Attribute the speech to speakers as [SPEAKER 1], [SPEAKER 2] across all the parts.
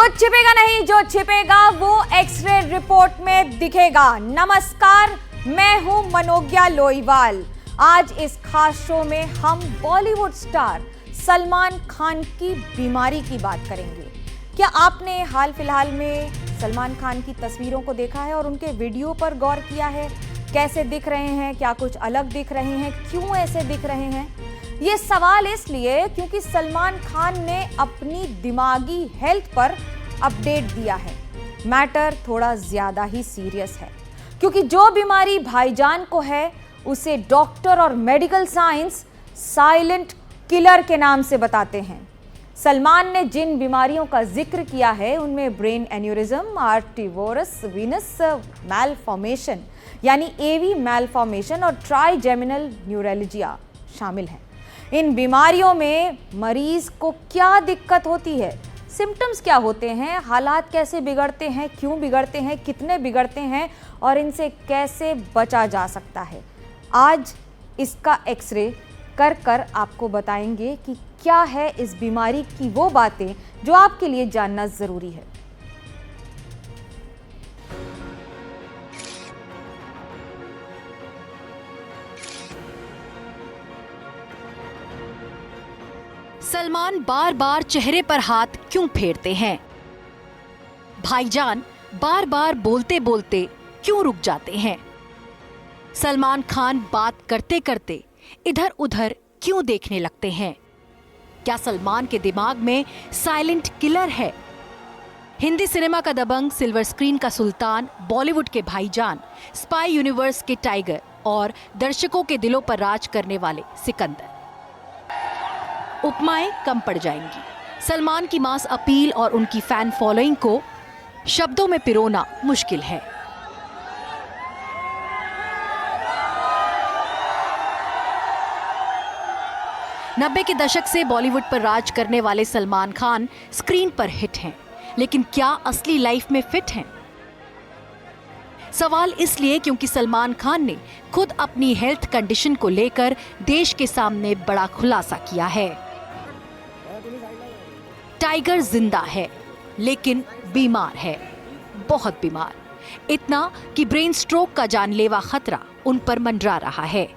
[SPEAKER 1] कुछ छिपेगा नहीं, जो छिपेगा वो एक्सरे रिपोर्ट में दिखेगा। नमस्कार, मैं हूं मनोज्ञा लोईवाल। आज इस खास शो में हम बॉलीवुड स्टार सलमान खान की बीमारी की बात करेंगे। क्या आपने हाल फिलहाल में सलमान खान की तस्वीरों को देखा है और उनके वीडियो पर गौर किया है? कैसे दिख रहे हैं, क्या कुछ अलग दिख रहे हैं, क्यों ऐसे दिख रहे हैं? ये सवाल इसलिए क्योंकि सलमान खान ने अपनी दिमागी हेल्थ पर अपडेट दिया है। मैटर थोड़ा ज्यादा ही सीरियस है, क्योंकि जो बीमारी भाईजान को है उसे डॉक्टर और मेडिकल साइंस साइलेंट किलर के नाम से बताते हैं। सलमान ने जिन बीमारियों का जिक्र किया है उनमें ब्रेन एन्यूरिज्म, आर्टिरियोस वीनस मैलफॉर्मेशन यानी एवी मैलफॉर्मेशन और ट्राइजेमिनल न्यूरोलजिया शामिल हैं। इन बीमारियों में मरीज को क्या दिक्कत होती है, सिम्टम्स क्या होते हैं, हालात कैसे बिगड़ते हैं, क्यों बिगड़ते हैं, कितने बिगड़ते हैं और इनसे कैसे बचा जा सकता है, आज इसका एक्सरे कर आपको बताएंगे कि क्या है इस बीमारी की वो बातें जो आपके लिए जानना जरूरी है।
[SPEAKER 2] सलमान बार बार चेहरे पर हाथ क्यों फेरते हैं? भाईजान बार बार बोलते बोलते क्यों रुक जाते हैं? सलमान खान बात करते करते इधर उधर क्यों देखने लगते हैं? क्या सलमान के दिमाग में साइलेंट किलर है? हिंदी सिनेमा का दबंग, सिल्वर स्क्रीन का सुल्तान, बॉलीवुड के भाईजान, स्पाई यूनिवर्स के टाइगर और दर्शकों के दिलों पर राज करने वाले सिकंदर। उपमाएं कम पड़ जाएंगी। सलमान की मास अपील और उनकी फैन फॉलोइंग को शब्दों में पिरोना मुश्किल है। नब्बे के दशक से बॉलीवुड पर राज करने वाले सलमान खान स्क्रीन पर हिट हैं, लेकिन क्या असली लाइफ में फिट हैं? सवाल इसलिए क्योंकि सलमान खान ने खुद अपनी हेल्थ कंडीशन को लेकर देश के सामने बड़ा खुलासा किया है। टाइगर जिंदा है, लेकिन बीमार है, बहुत बीमार। इतना कि ब्रेन स्ट्रोक का जानलेवा खतरा उन पर मंडरा रहा है।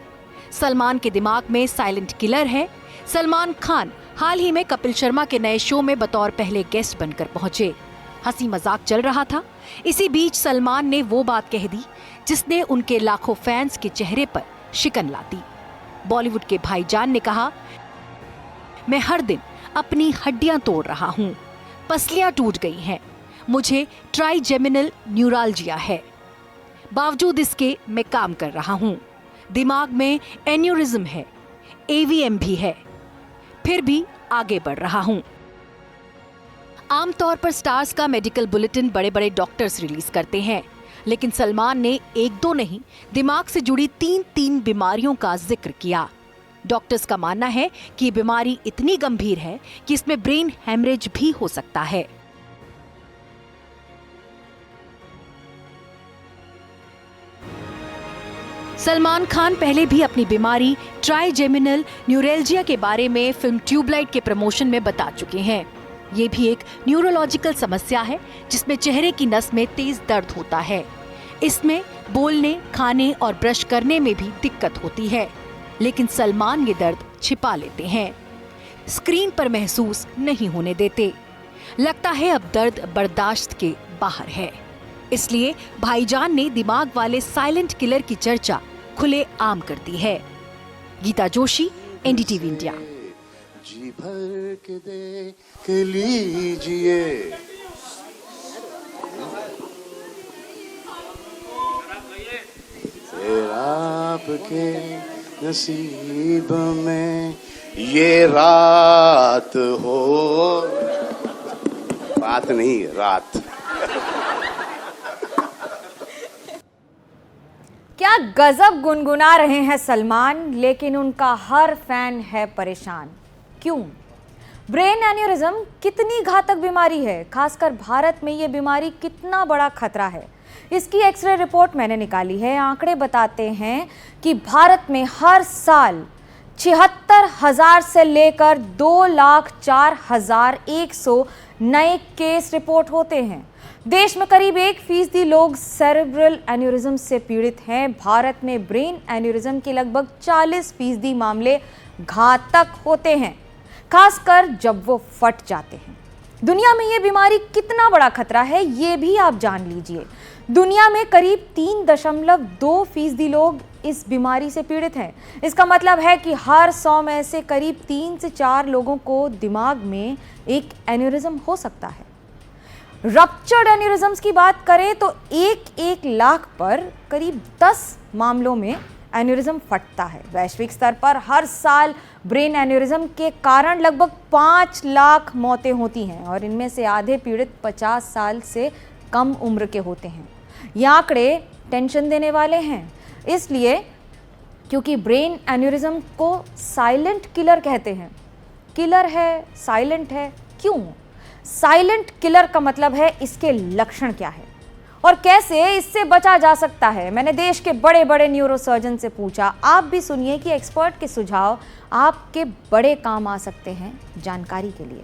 [SPEAKER 2] सलमान के दिमाग में साइलेंट किलर है। सलमान खान हाल ही में कपिल शर्मा के नए शो में बतौर पहले गेस्ट बनकर पहुंचे। हंसी मजाक चल रहा था। इसी बीच सलमान ने वो बात कह दी जिसने उनके लाखों फैंस के चेहरे पर शिकन ला दी। बॉलीवुड के भाईजान ने कहा, मैं हर दिन अपनी हड्डियां तोड़ रहा हूं, पसलियां टूट गई हैं, मुझे ट्राइजेमिनल न्यूरोलजिया है, बावजूद इसके मैं काम कर रहा हूं, दिमाग में एन्यूरिज्म है, एवीएम भी है, फिर भी आगे बढ़ रहा हूं। आमतौर पर स्टार्स का मेडिकल बुलेटिन बड़े बड़े डॉक्टर्स रिलीज करते हैं, लेकिन सलमान ने एक दो नहीं, दिमाग से जुड़ी तीन बीमारियों का जिक्र किया। डॉक्टर्स का मानना है कि ये बीमारी इतनी गंभीर है कि इसमें ब्रेन हेमरेज भी हो सकता है। सलमान खान पहले भी अपनी बीमारी ट्राइजेमिनल न्यूरोलजिया के बारे में फिल्म ट्यूबलाइट के प्रमोशन में बता चुके हैं। ये भी एक न्यूरोलॉजिकल समस्या है जिसमें चेहरे की नस में तेज दर्द होता है। इसमें बोलने, खाने और ब्रश करने में भी दिक्कत होती है, लेकिन सलमान ये दर्द छिपा लेते हैं, स्क्रीन पर महसूस नहीं होने देते। लगता है अब दर्द बर्दाश्त के बाहर है। इसलिए भाईजान ने दिमाग वाले साइलेंट किलर की चर्चा खुले आम कर दी है। Geeta Joshi, NDTV India.
[SPEAKER 3] जी भर के देख लीजिए, फिर आपके नसीब में ये रात हो, बात नहीं रात।
[SPEAKER 1] क्या गजब गुनगुना रहे हैं सलमान, लेकिन उनका हर फैन है परेशान। क्यों? ब्रेन एन्यूरिज्म कितनी घातक बीमारी है, खासकर भारत में ये बीमारी कितना बड़ा खतरा है, इसकी एक्सरे रिपोर्ट मैंने निकाली है। आंकड़े बताते हैं कि भारत में हर साल 76,000 से लेकर 2,04,100 नए केस रिपोर्ट होते हैं। देश में करीब 1% लोग सेरेब्रल एन्यूरिज्म से पीड़ित हैं। भारत में ब्रेन एन्यूरिज्म के लगभग 40% मामले घातक होते हैं, खासकर जब वो फट जाते हैं। दुनिया में ये बीमारी कितना बड़ा खतरा है, ये भी आप जान लीजिए। दुनिया में करीब 3.2% लोग इस बीमारी से पीड़ित हैं। इसका मतलब है कि हर 100 में से करीब 3 से 4 लोगों को दिमाग में एक एन्यूरिज्म हो सकता है। रप्चर्ड एन्यूरिज्म्स की बात करें तो 1 लाख पर करीब 10 मामलों में एन्यूरिज्म फटता है। वैश्विक स्तर पर हर साल ब्रेन एन्यूरिज्म के कारण लगभग 5 लाख मौतें होती हैं और इनमें से आधे पीड़ित 50 साल से कम उम्र के होते हैं। ये आंकड़े टेंशन देने वाले हैं, इसलिए क्योंकि ब्रेन एन्यूरिज्म को साइलेंट किलर कहते हैं। किलर है, साइलेंट है, क्यों? साइलेंट किलर का मतलब है इसके लक्षण क्या है और कैसे इससे बचा जा सकता है। मैंने देश के बड़े बड़े न्यूरोसर्जन से पूछा। आप भी सुनिए कि एक्सपर्ट के सुझाव आपके बड़े काम आ सकते हैं। जानकारी के लिए,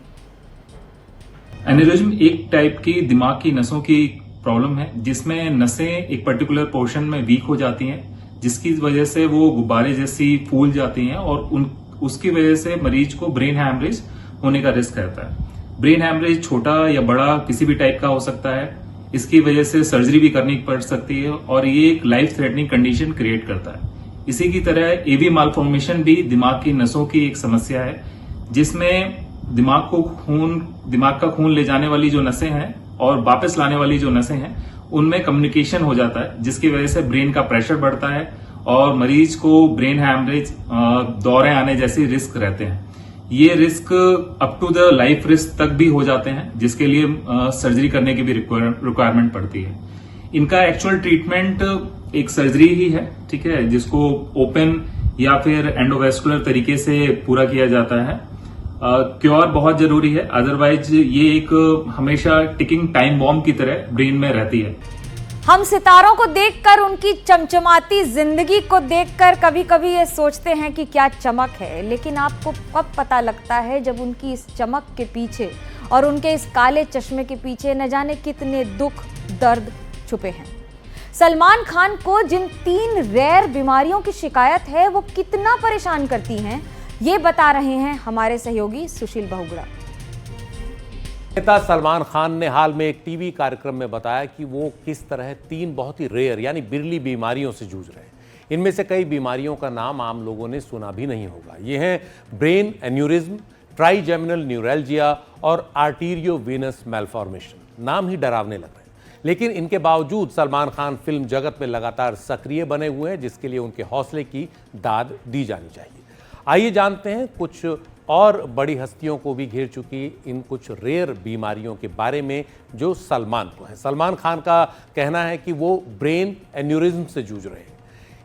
[SPEAKER 4] एन्यूरिज्म एक टाइप की दिमाग की नसों की प्रॉब्लम है जिसमें नसें एक पर्टिकुलर पोर्शन में वीक हो जाती हैं, जिसकी वजह से वो गुब्बारे जैसी फूल जाती हैं और उसकी वजह से मरीज को ब्रेन हैमरेज होने का रिस्क रहता है। ब्रेन हैमरेज छोटा या बड़ा किसी भी टाइप का हो सकता है। इसकी वजह से सर्जरी भी करनी पड़ सकती है और ये एक लाइफ थ्रेटनिंग कंडीशन क्रिएट करता है। इसी की तरह एवी मालफॉर्मेशन भी दिमाग की नसों की एक समस्या है, जिसमें दिमाग का खून ले जाने वाली जो नसें हैं और वापस लाने वाली जो नसें हैं उनमें कम्युनिकेशन हो जाता है, जिसकी वजह से ब्रेन का प्रेशर बढ़ता है और मरीज को ब्रेन हैमरेज, दौरे आने जैसे रिस्क रहते हैं। ये risk up to the life risk तक भी हो जाते हैं, जिसके लिए सर्जरी करने की भी रिक्वायरमेंट पड़ती है। इनका एक्चुअल ट्रीटमेंट एक सर्जरी ही है, ठीक है, जिसको ओपन या फिर एंडोवेस्कुलर तरीके से पूरा किया जाता है। क्योर बहुत जरूरी है, अदरवाइज ये एक हमेशा टिकिंग टाइम बॉम्ब की तरह ब्रेन में रहती है।
[SPEAKER 1] हम सितारों को देखकर, उनकी चमचमाती जिंदगी को देखकर कभी कभी ये सोचते हैं कि क्या चमक है, लेकिन आपको कब पता लगता है जब उनकी इस चमक के पीछे और उनके इस काले चश्मे के पीछे न जाने कितने दुख दर्द छुपे हैं। सलमान खान को जिन 3 रेयर बीमारियों की शिकायत है वो कितना परेशान करती हैं, ये बता रहे हैं हमारे सहयोगी सुशील बहुगुणा।
[SPEAKER 5] नेता सलमान खान ने हाल में एक टीवी कार्यक्रम में बताया कि वो किस तरह 3 बहुत ही रेयर यानी बिरली बीमारियों से जूझ रहे हैं। इनमें से कई बीमारियों का नाम आम लोगों ने सुना भी नहीं होगा। ये हैं ब्रेन एन्यूरिज्म, ट्राइजेमिनल न्यूरैल्जिया और आर्टीरियोवेनस मैलफॉर्मेशन। नाम ही डरावने लग रहे हैं, लेकिन इनके बावजूद सलमान खान फिल्म जगत में लगातार सक्रिय बने हुए हैं, जिसके लिए उनके हौसले की दाद दी जानी चाहिए। आइए जानते हैं कुछ और बड़ी हस्तियों को भी घेर चुकी इन कुछ रेयर बीमारियों के बारे में जो सलमान को है। सलमान खान का कहना है कि वो ब्रेन एन्यूरिज्म से जूझ रहे हैं।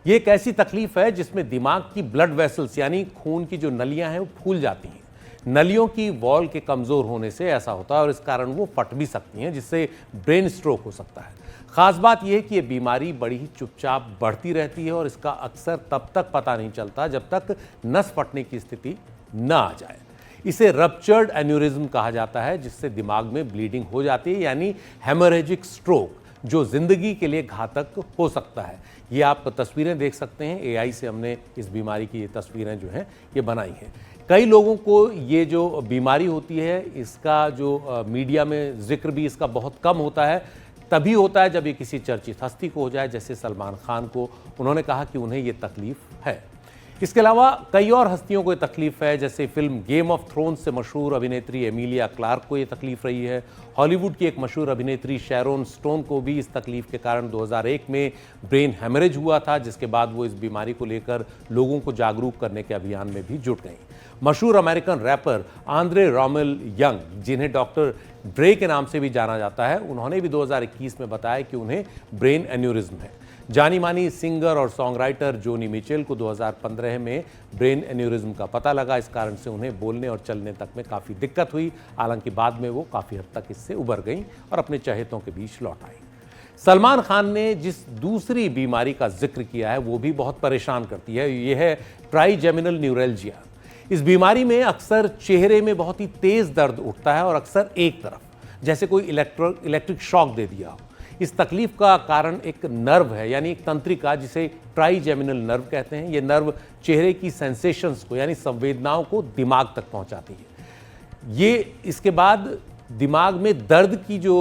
[SPEAKER 5] ये एक ऐसी तकलीफ है जिसमें दिमाग की ब्लड वेसल्स यानी खून की जो नलियां हैं वो फूल जाती हैं। नलियों की वॉल के कमजोर होने से ऐसा होता है और इस कारण वो फट भी सकती हैं, जिससे ब्रेन स्ट्रोक हो सकता है। खास बात यह है कि यह बीमारी बड़ी ही चुपचाप बढ़ती रहती है और इसका अक्सर तब तक पता नहीं चलता जब तक नस फटने की स्थिति न आ जाए। इसे रप्चर्ड एन्यूरिज्म कहा जाता है, जिससे दिमाग में ब्लीडिंग हो जाती है, यानी हेमोरेजिक स्ट्रोक, जो जिंदगी के लिए घातक हो सकता है। ये आप तस्वीरें देख सकते हैं, एआई से हमने इस बीमारी की ये तस्वीरें जो हैं ये बनाई हैं। कई लोगों को ये जो बीमारी होती है इसका जो मीडिया में जिक्र भी इसका बहुत कम होता है। तभी होता है जब ये किसी चर्चित हस्ती को हो जाए, जैसे सलमान खान को। उन्होंने कहा कि उन्हें ये तकलीफ है। इसके अलावा कई और हस्तियों को ये तकलीफ है, जैसे फिल्म गेम ऑफ थ्रोन्स से मशहूर अभिनेत्री एमिलिया क्लार्क को ये तकलीफ रही है। हॉलीवुड की एक मशहूर अभिनेत्री शैरोन स्टोन को भी इस तकलीफ के कारण 2001 में ब्रेन हेमरेज हुआ था, जिसके बाद वो इस बीमारी को लेकर लोगों को जागरूक करने के अभियान में भी जुट गई। मशहूर अमेरिकन रैपर आंद्रे रॉमेल यंग, जिन्हें डॉक्टर ड्रे के नाम से भी जाना जाता है, उन्होंने भी 2021 में बताया कि उन्हें ब्रेन एन्यूरिज्म है। जानी मानी सिंगर और सॉन्ग राइटर जोनी मिचेल को 2015 में ब्रेन एन्यूरिज्म का पता लगा। इस कारण से उन्हें बोलने और चलने तक में काफ़ी दिक्कत हुई। हालांकि बाद में वो काफ़ी हद तक इससे उबर गईं और अपने चहेतों के बीच लौट आई। सलमान खान ने जिस दूसरी बीमारी का जिक्र किया है वो भी बहुत परेशान करती है। ये है ट्राइजेमिनल न्यूरैल्जिया। इस बीमारी में अक्सर चेहरे में बहुत ही तेज दर्द उठता है और अक्सर एक तरफ, जैसे कोई इलेक्ट्रिक शॉक दे दिया हो। इस तकलीफ का कारण एक नर्व है, यानी एक तंत्रिका जिसे ट्राइजेमिनल नर्व कहते हैं। ये नर्व चेहरे की सेंसेशंस को यानी संवेदनाओं को दिमाग तक पहुंचाती है। ये इसके बाद दिमाग में दर्द की जो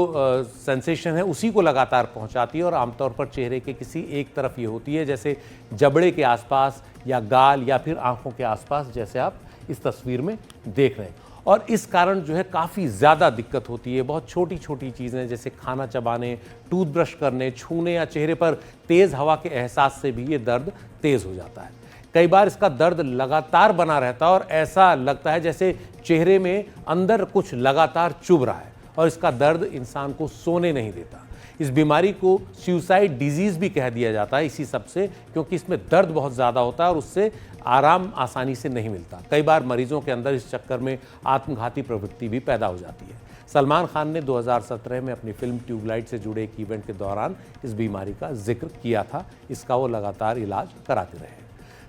[SPEAKER 5] सेंसेशन है उसी को लगातार पहुंचाती है और आमतौर पर चेहरे के किसी एक तरफ ये होती है, जैसे जबड़े के आसपास या गाल या फिर आंखों के आसपास, जैसे आप इस तस्वीर में देख रहे हैं। और इस कारण जो है काफ़ी ज़्यादा दिक्कत होती है। बहुत छोटी छोटी चीज़ें जैसे खाना चबाने, टूथब्रश करने, छूने या चेहरे पर तेज़ हवा के एहसास से भी ये दर्द तेज़ हो जाता है। कई बार इसका दर्द लगातार बना रहता है और ऐसा लगता है जैसे चेहरे में अंदर कुछ लगातार चुभ रहा है और इसका दर्द इंसान को सोने नहीं देता। इस बीमारी को सुसाइड डिजीज़ भी कह दिया जाता है इसी सबसे, क्योंकि इसमें दर्द बहुत ज़्यादा होता है और उससे आराम आसानी से नहीं मिलता। कई बार मरीजों के अंदर इस चक्कर में आत्मघाती प्रवृत्ति भी पैदा हो जाती है। सलमान खान ने 2017 में अपनी फिल्म ट्यूबलाइट से जुड़े एक इवेंट के दौरान इस बीमारी का जिक्र किया था। इसका वो लगातार इलाज कराते रहे।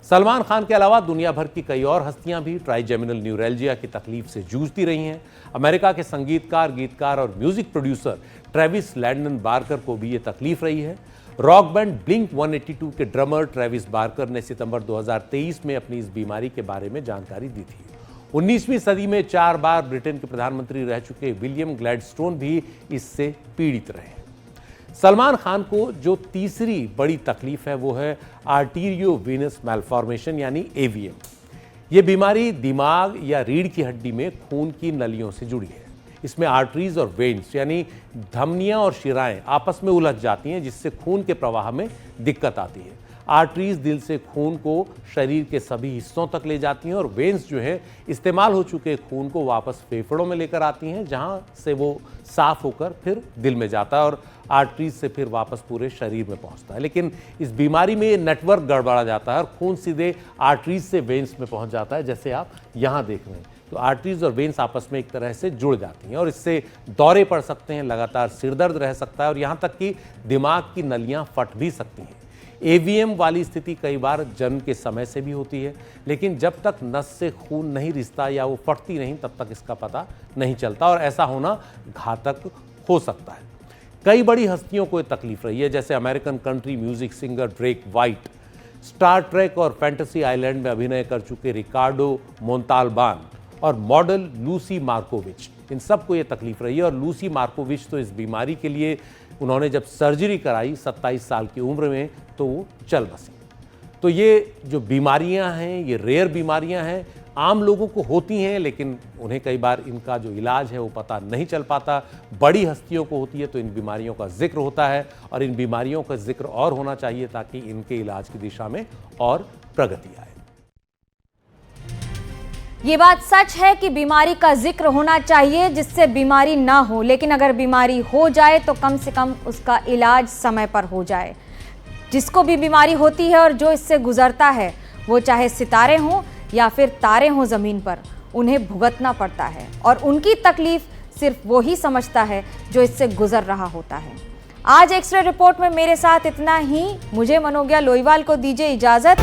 [SPEAKER 5] सलमान खान के अलावा दुनिया भर की कई और हस्तियां भी ट्राइजेमिनल न्यूरैल्जिया की तकलीफ से जूझती रही हैं। अमेरिका के संगीतकार, गीतकार और music producer Travis Landon Barker को भी ये तकलीफ रही है। रॉक बैंड ब्लिंक 182 के ड्रमर ट्रेविस बार्कर ने सितंबर 2023 में अपनी इस बीमारी के बारे में जानकारी दी थी। 19वीं सदी में 4 बार ब्रिटेन के प्रधानमंत्री रह चुके विलियम ग्लैडस्टोन भी इससे पीड़ित रहे। सलमान खान को जो तीसरी बड़ी तकलीफ है वो है आर्टीरियो वीनस मैलफॉर्मेशन यानी एवीएम। ये बीमारी दिमाग या रीढ़ की हड्डी में खून की नलियों से जुड़ी है। इसमें आर्टरीज और वेन्स यानी धमनियां और शिराएं आपस में उलझ जाती हैं, जिससे खून के प्रवाह में दिक्कत आती है। आर्टरीज दिल से खून को शरीर के सभी हिस्सों तक ले जाती हैं और वेन्स जो है इस्तेमाल हो चुके खून को वापस फेफड़ों में लेकर आती हैं, जहां से वो साफ होकर फिर दिल में जाता है और आर्टरीज से फिर वापस पूरे शरीर में पहुंचता है। लेकिन इस बीमारी में ये नेटवर्क गड़बड़ा जाता है और खून सीधे आर्टरीज से वेन्स में पहुंच जाता है, जैसे आप यहाँ देख रहे हैं। तो आर्टरीज और वेन्स आपस में एक तरह से जुड़ जाती हैं और इससे दौरे पड़ सकते हैं, लगातार सिरदर्द रह सकता है और यहाँ तक कि दिमाग की नलियाँ फट भी सकती हैं। एवीएम वाली स्थिति कई बार जन्म के समय से भी होती है, लेकिन जब तक नस से खून नहीं रिसता या वो फटती नहीं तब तक इसका पता नहीं चलता और ऐसा होना घातक हो सकता है। कई बड़ी हस्तियों को ये तकलीफ रही है, जैसे American country music singer Drake white, Star Trek और फैंटेसी आइलैंड में अभिनय कर चुके रिकार्डो मोंताल्बान और मॉडल लूसी मार्कोविच। इन सबको ये तकलीफ रही है और लूसी मार्कोविच तो इस बीमारी के लिए उन्होंने जब सर्जरी कराई 27 साल की उम्र में तो वो चल बसी। तो ये जो बीमारियां हैं ये रेयर बीमारियां हैं, आम लोगों को होती हैं, लेकिन उन्हें कई बार इनका जो इलाज है वो पता नहीं चल पाता। बड़ी हस्तियों को होती है तो इन बीमारियों का जिक्र होता है और इन बीमारियों का जिक्र और होना चाहिए ताकि इनके इलाज की दिशा में और प्रगति आए।
[SPEAKER 1] ये बात सच है कि बीमारी का जिक्र होना चाहिए जिससे बीमारी ना हो, लेकिन अगर बीमारी हो जाए तो कम से कम उसका इलाज समय पर हो जाए। जिसको भी बीमारी होती है और जो इससे गुजरता है, वो चाहे सितारे हों या फिर तारे हों ज़मीन पर, उन्हें भुगतना पड़ता है और उनकी तकलीफ सिर्फ वो ही समझता है जो इससे गुजर रहा होता है। आज एक्सरे रिपोर्ट में मेरे साथ इतना ही। मुझे मनोज्ञा लोईवाल को दीजिए इजाज़त।